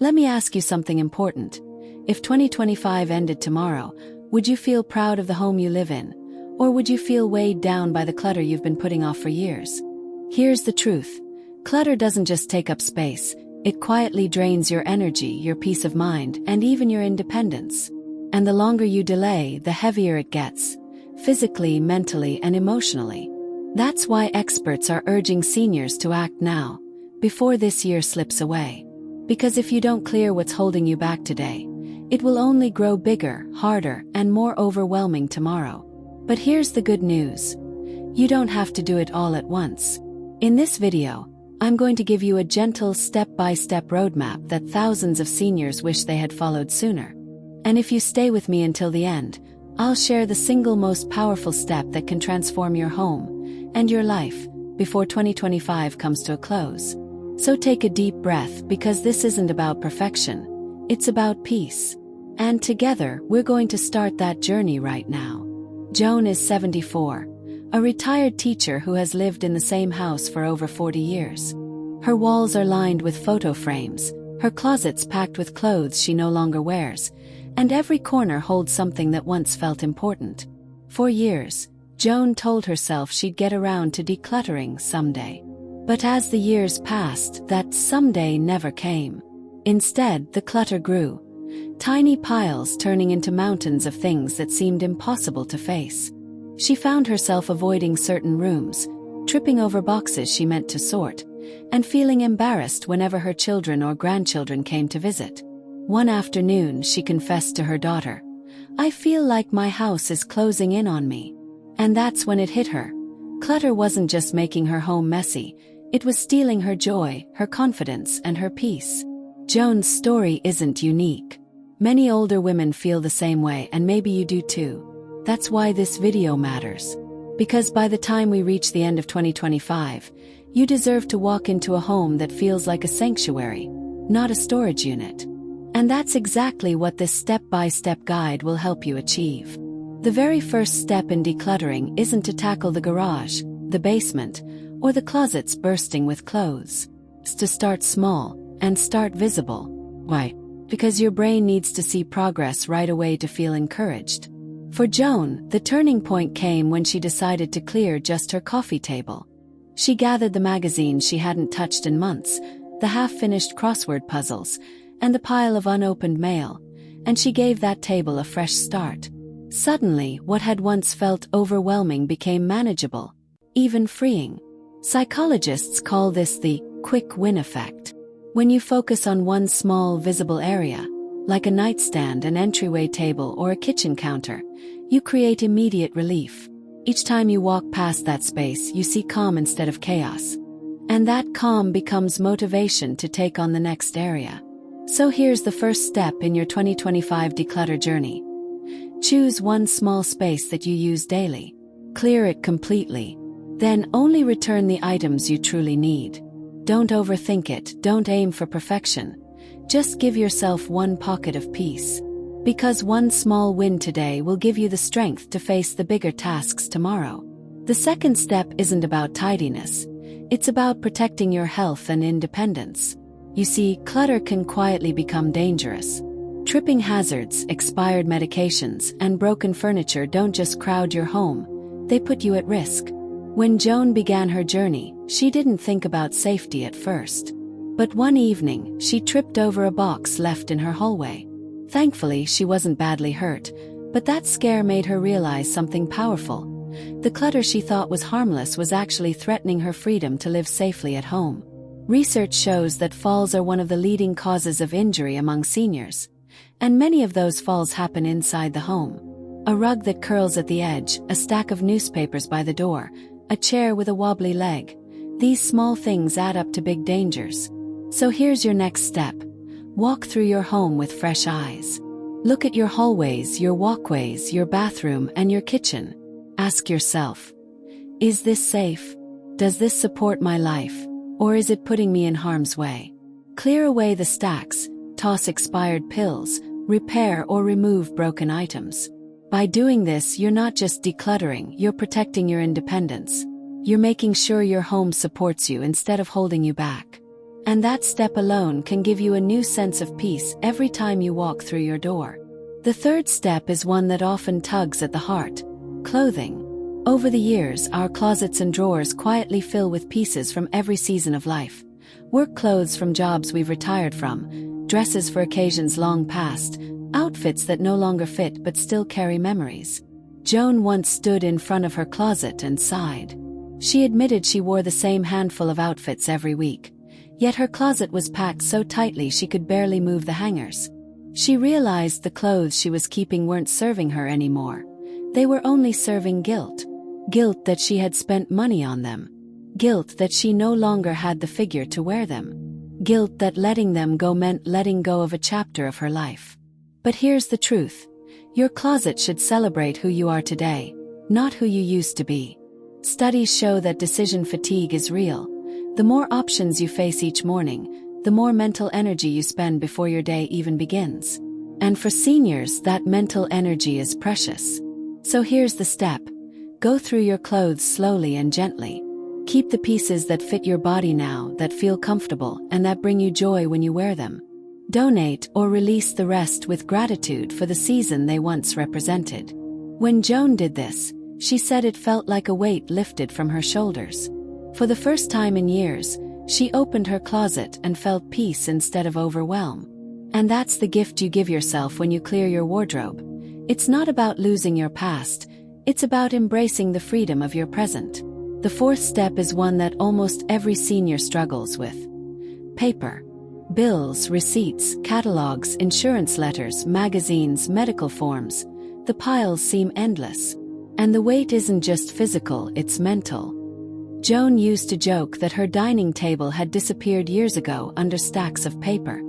Let me ask you something important. If 2025 ended tomorrow, would you feel proud of the home you live in? Or would you feel weighed down by the clutter you've been putting off for years? Here's the truth. Clutter doesn't just take up space, it quietly drains your energy, your peace of mind, and even your independence. And the longer you delay, the heavier it gets, physically, mentally, and emotionally. That's why experts are urging seniors to act now, before this year slips away. Because if you don't clear what's holding you back today, it will only grow bigger, harder, and more overwhelming tomorrow. But here's the good news. You don't have to do it all at once. In this video, I'm going to give you a gentle step-by-step roadmap that thousands of seniors wish they had followed sooner. And if you stay with me until the end, I'll share the single most powerful step that can transform your home and your life before 2025 comes to a close. So take a deep breath, because this isn't about perfection, it's about peace. And together, we're going to start that journey right now. Joan is 74, a retired teacher who has lived in the same house for over 40 years. Her walls are lined with photo frames, her closets packed with clothes she no longer wears, and every corner holds something that once felt important. For years, Joan told herself she'd get around to decluttering someday. But as the years passed, that someday never came. Instead, the clutter grew. Tiny piles turning into mountains of things that seemed impossible to face. She found herself avoiding certain rooms, tripping over boxes she meant to sort, and feeling embarrassed whenever her children or grandchildren came to visit. One afternoon, she confessed to her daughter, "I feel like my house is closing in on me." And that's when it hit her. Clutter wasn't just making her home messy, it was stealing her joy, her confidence, and her peace. Joan's story isn't unique. Many older women feel the same way, and maybe you do too. That's why this video matters. Because by the time we reach the end of 2025, you deserve to walk into a home that feels like a sanctuary, not a storage unit. And that's exactly what this step-by-step guide will help you achieve. The very first step in decluttering isn't to tackle the garage, the basement, or the closets bursting with clothes. It's to start small and start visible. Why? Because your brain needs to see progress right away to feel encouraged. For Joan, the turning point came when she decided to clear just her coffee table. She gathered the magazines she hadn't touched in months, the half-finished crossword puzzles, and the pile of unopened mail, and she gave that table a fresh start. Suddenly, what had once felt overwhelming became manageable, even freeing. Psychologists call this the quick win effect. When you focus on one small visible area, like a nightstand, an entryway table, or a kitchen counter, you create immediate relief. Each time you walk past that space, you see calm instead of chaos. And that calm becomes motivation to take on the next area. So here's the first step in your 2025 declutter journey. Choose one small space that you use daily. Clear it completely. Then only return the items you truly need. Don't overthink it, don't aim for perfection. Just give yourself one pocket of peace. Because one small win today will give you the strength to face the bigger tasks tomorrow. The second step isn't about tidiness. It's about protecting your health and independence. You see, clutter can quietly become dangerous. Tripping hazards, expired medications, and broken furniture don't just crowd your home, they put you at risk. When Joan began her journey, she didn't think about safety at first. But one evening, she tripped over a box left in her hallway. Thankfully, she wasn't badly hurt, but that scare made her realize something powerful. The clutter she thought was harmless was actually threatening her freedom to live safely at home. Research shows that falls are one of the leading causes of injury among seniors. And many of those falls happen inside the home. A rug that curls at the edge, a stack of newspapers by the door, a chair with a wobbly leg. These small things add up to big dangers. So here's your next step. Walk through your home with fresh eyes. Look at your hallways, your walkways, your bathroom, and your kitchen. Ask yourself, is this safe? Does this support my life? Or is it putting me in harm's way? Clear away the stacks, toss expired pills, repair or remove broken items. By doing this, you're not just decluttering, you're protecting your independence. You're making sure your home supports you instead of holding you back. And that step alone can give you a new sense of peace every time you walk through your door. The third step is one that often tugs at the heart: clothing. Over the years, our closets and drawers quietly fill with pieces from every season of life. Work clothes from jobs we've retired from, dresses for occasions long past, outfits that no longer fit but still carry memories. Joan once stood in front of her closet and sighed. She admitted she wore the same handful of outfits every week, yet her closet was packed so tightly she could barely move the hangers. She realized the clothes she was keeping weren't serving her anymore. They were only serving guilt. Guilt that she had spent money on them. Guilt that she no longer had the figure to wear them. Guilt that letting them go meant letting go of a chapter of her life. But here's the truth. Your closet should celebrate who you are today, not who you used to be. Studies show that decision fatigue is real. The more options you face each morning, the more mental energy you spend before your day even begins. And for seniors, that mental energy is precious. So here's the step. Go through your clothes slowly and gently. Keep the pieces that fit your body now, that feel comfortable, and that bring you joy when you wear them. Donate or release the rest with gratitude for the season they once represented. When Joan did this, she said it felt like a weight lifted from her shoulders. For the first time in years, she opened her closet and felt peace instead of overwhelm. And that's the gift you give yourself when you clear your wardrobe. It's not about losing your past, it's about embracing the freedom of your present. The fourth step is one that almost every senior struggles with. Paper. Bills, receipts, catalogs, insurance letters, magazines, medical forms. The piles seem endless. And the weight isn't just physical, it's mental. Joan used to joke that her dining table had disappeared years ago under stacks of paper.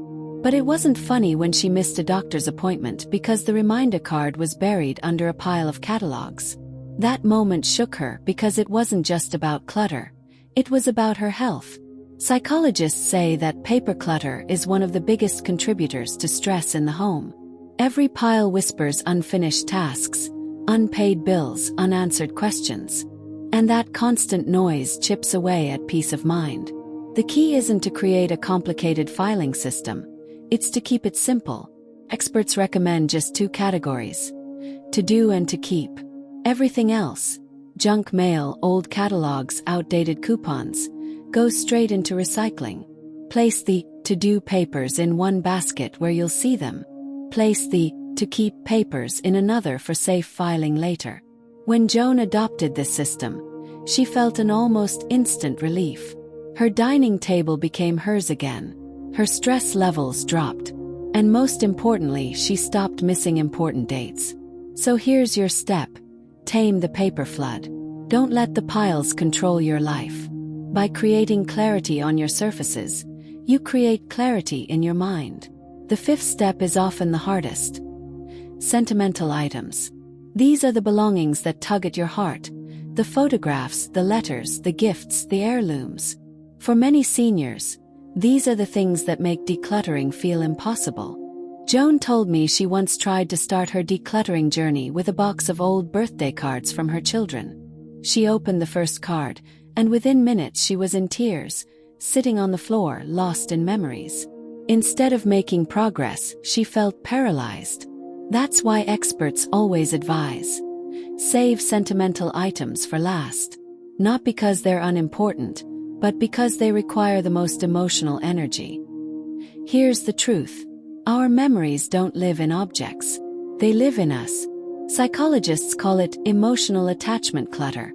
But it wasn't funny when she missed a doctor's appointment because the reminder card was buried under a pile of catalogs. That moment shook her because it wasn't just about clutter. It was about her health. Psychologists say that paper clutter is one of the biggest contributors to stress in the home. Every pile whispers unfinished tasks, unpaid bills, unanswered questions. And that constant noise chips away at peace of mind. The key isn't to create a complicated filing system. It's to keep it simple. Experts recommend just 2 categories: to do and to keep. Everything else, junk mail, old catalogs, outdated coupons, goes straight into recycling. Place the to-do papers in one basket where you'll see them. Place the to-keep papers in another for safe filing later. When Joan adopted this system, she felt an almost instant relief. Her dining table became hers again. Her stress levels dropped. And most importantly, she stopped missing important dates. So here's your step. Tame the paper flood. Don't let the piles control your life. By creating clarity on your surfaces, you create clarity in your mind. The fifth step is often the hardest. Sentimental items. These are the belongings that tug at your heart. The photographs, the letters, the gifts, the heirlooms. For many seniors, these are the things that make decluttering feel impossible. Joan told me she once tried to start her decluttering journey with a box of old birthday cards from her children. She opened the first card, and within minutes she was in tears, sitting on the floor, lost in memories. Instead of making progress, she felt paralyzed. That's why experts always advise: save sentimental items for last. Not because they're unimportant, but because they require the most emotional energy. Here's the truth. Our memories don't live in objects. They live in us. Psychologists call it emotional attachment clutter,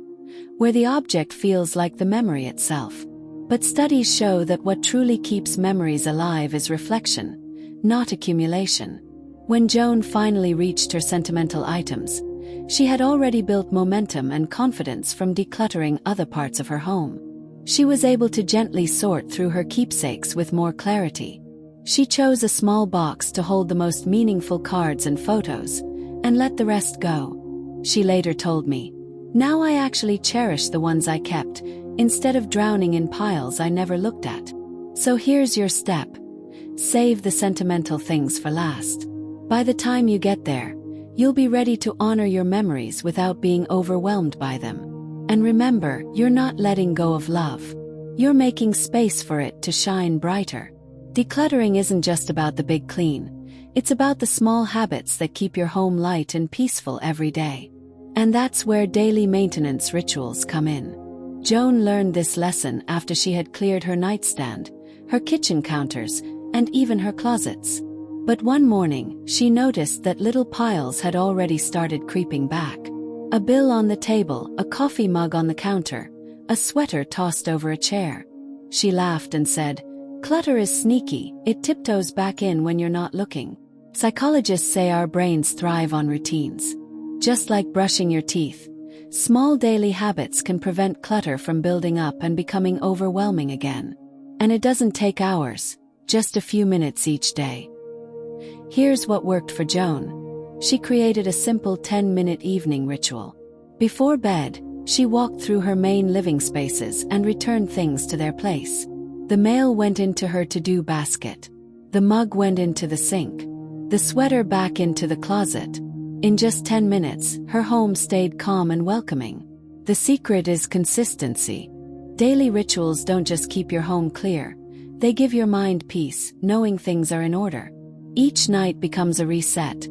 where the object feels like the memory itself. But studies show that what truly keeps memories alive is reflection, not accumulation. When Joan finally reached her sentimental items, she had already built momentum and confidence from decluttering other parts of her home. She was able to gently sort through her keepsakes with more clarity. She chose a small box to hold the most meaningful cards and photos, and let the rest go. She later told me, "Now I actually cherish the ones I kept, instead of drowning in piles I never looked at." So here's your step. Save the sentimental things for last. By the time you get there, you'll be ready to honor your memories without being overwhelmed by them. And remember, you're not letting go of love. you're making space for it to shine brighter. Decluttering isn't just about the big clean. It's about the small habits that keep your home light and peaceful every day. And that's where daily maintenance rituals come in. Joan learned this lesson after she had cleared her nightstand, her kitchen counters, and even her closets. But one morning, she noticed that little piles had already started creeping back. A bill on the table, a coffee mug on the counter, a sweater tossed over a chair. She laughed and said, "Clutter is sneaky, it tiptoes back in when you're not looking." Psychologists say our brains thrive on routines. Just like brushing your teeth, small daily habits can prevent clutter from building up and becoming overwhelming again. And it doesn't take hours, just a few minutes each day. Here's what worked for Joan. She created a simple 10-minute evening ritual. Before bed, she walked through her main living spaces and returned things to their place. The mail went into her to-do basket. The mug went into the sink. The sweater back into the closet. In just 10 minutes, her home stayed calm and welcoming. The secret is consistency. Daily rituals don't just keep your home clear. They give your mind peace, knowing things are in order. Each night becomes a reset,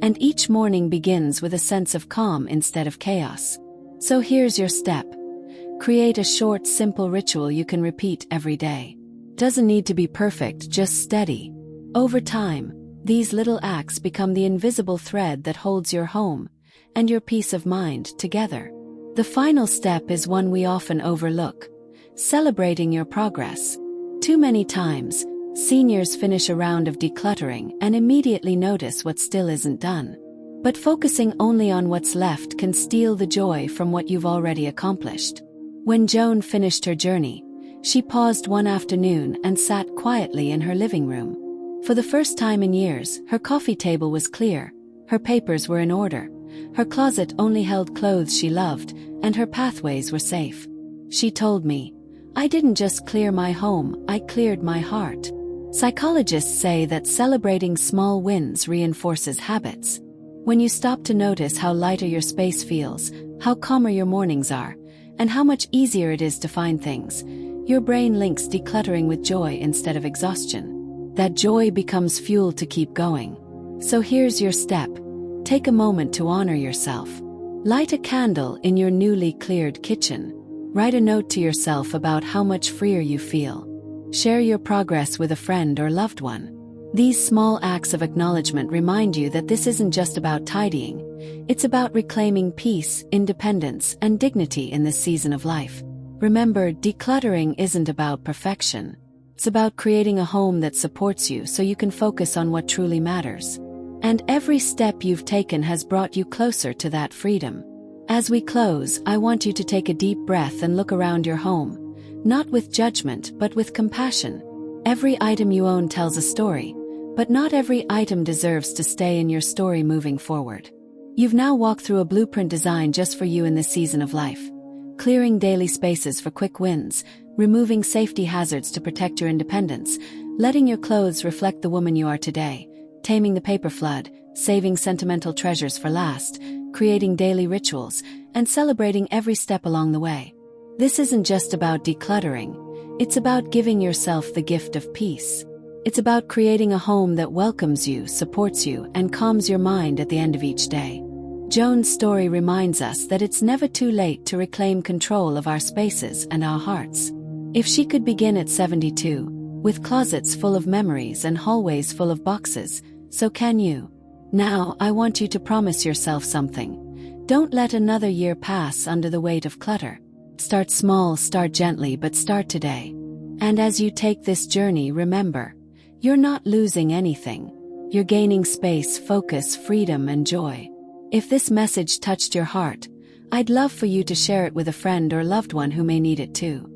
and each morning begins with a sense of calm instead of chaos. So here's your step. Create a short, simple ritual you can repeat every day. Doesn't need to be perfect, just steady. Over time, these little acts become the invisible thread that holds your home and your peace of mind together. The final step is one we often overlook: celebrating your progress. Too many times, seniors finish a round of decluttering and immediately notice what still isn't done. But focusing only on what's left can steal the joy from what you've already accomplished. When Joan finished her journey, she paused one afternoon and sat quietly in her living room. For the first time in years, her coffee table was clear, her papers were in order, her closet only held clothes she loved, and her pathways were safe. She told me, "I didn't just clear my home, I cleared my heart." Psychologists say that celebrating small wins reinforces habits. When you stop to notice how lighter your space feels, how calmer your mornings are, and how much easier it is to find things, your brain links decluttering with joy instead of exhaustion. That joy becomes fuel to keep going. So here's your step. Take a moment to honor yourself. Light a candle in your newly cleared kitchen. Write a note to yourself about how much freer you feel. Share your progress with a friend or loved one. These small acts of acknowledgement remind you that this isn't just about tidying. It's about reclaiming peace, independence, and dignity in this season of life. Remember, decluttering isn't about perfection. It's about creating a home that supports you so you can focus on what truly matters. And every step you've taken has brought you closer to that freedom. As we close, I want you to take a deep breath and look around your home, not with judgment but with compassion. Every item you own tells a story, but not every item deserves to stay in your story moving forward. You've now walked through a blueprint designed just for you in this season of life. Clearing daily spaces for quick wins, removing safety hazards to protect your independence, letting your clothes reflect the woman you are today, taming the paper flood, saving sentimental treasures for last, creating daily rituals, and celebrating every step along the way. This isn't just about decluttering, it's about giving yourself the gift of peace. It's about creating a home that welcomes you, supports you, and calms your mind at the end of each day. Joan's story reminds us that it's never too late to reclaim control of our spaces and our hearts. If she could begin at 72, with closets full of memories and hallways full of boxes, so can you. Now, I want you to promise yourself something. Don't let another year pass under the weight of clutter. Start small, start gently, but start today. And as you take this journey, remember, you're not losing anything. You're gaining space, focus, freedom, and joy. If this message touched your heart, I'd love for you to share it with a friend or loved one who may need it too.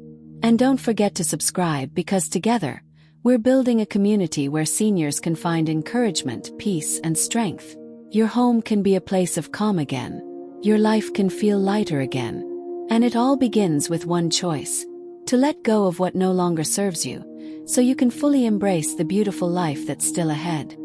And don't forget to subscribe, because together, we're building a community where seniors can find encouragement, peace, and strength. Your home can be a place of calm again. Your life can feel lighter again. And it all begins with one choice: to let go of what no longer serves you, so you can fully embrace the beautiful life that's still ahead.